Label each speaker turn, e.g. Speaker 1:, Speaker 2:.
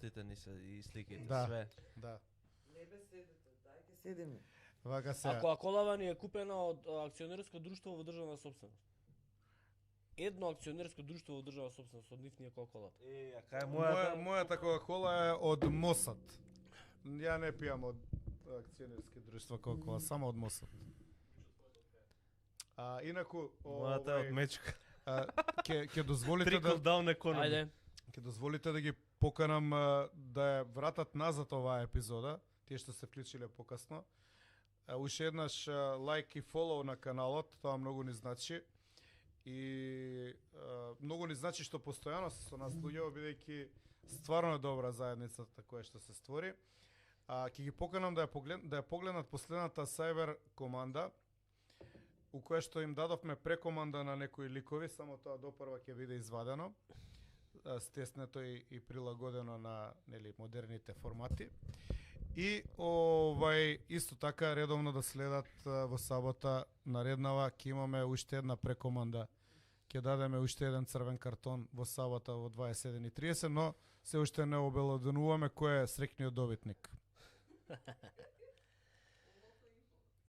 Speaker 1: работите ни се и сликите,
Speaker 2: Да.
Speaker 1: све.
Speaker 2: Да.
Speaker 3: Не бе седите, дајте седиме.
Speaker 2: Вака се.
Speaker 4: Ако Аколава ни е купена од акционерско друштво во државна собственост. Едно акционерско друштво во државна собственост од нив ни е Кока-Колата.
Speaker 1: А кај
Speaker 2: Мојата Кока-Кола е од Мосад. Ја не пијам од акционерски друштва Кока-Кола, само од Мосад. Инаку,
Speaker 1: мојата е од Мечка.
Speaker 2: ќе дозволите
Speaker 1: Trickle
Speaker 2: да
Speaker 1: down economy.
Speaker 4: Ајде.
Speaker 2: ќе дозволите да ги поканам да ја вратат назад оваа епизода, тие што се вклучиле покасно. Уште еднаш лайк и фолоу на каналот, тоа многу ни значи. И многу ни значи што постојано се со нас луѓе, бидејќи стварно е добра заедницата која што се створи. Ќе ги поканам да ја погледнат последната Cyber команда, у која што им дадовме прекоманда на некои ликови, само тоа допрва ќе биде извадено, стеснето и прилагодено на модерните формати. И исто така редовно да следат во сабота нареднава, ќе имаме уште една прекоманда. Ќе дадеме уште еден црвен картон во сабота во 21:30, но се уште не обелоденуваме кој е среќниот добитник.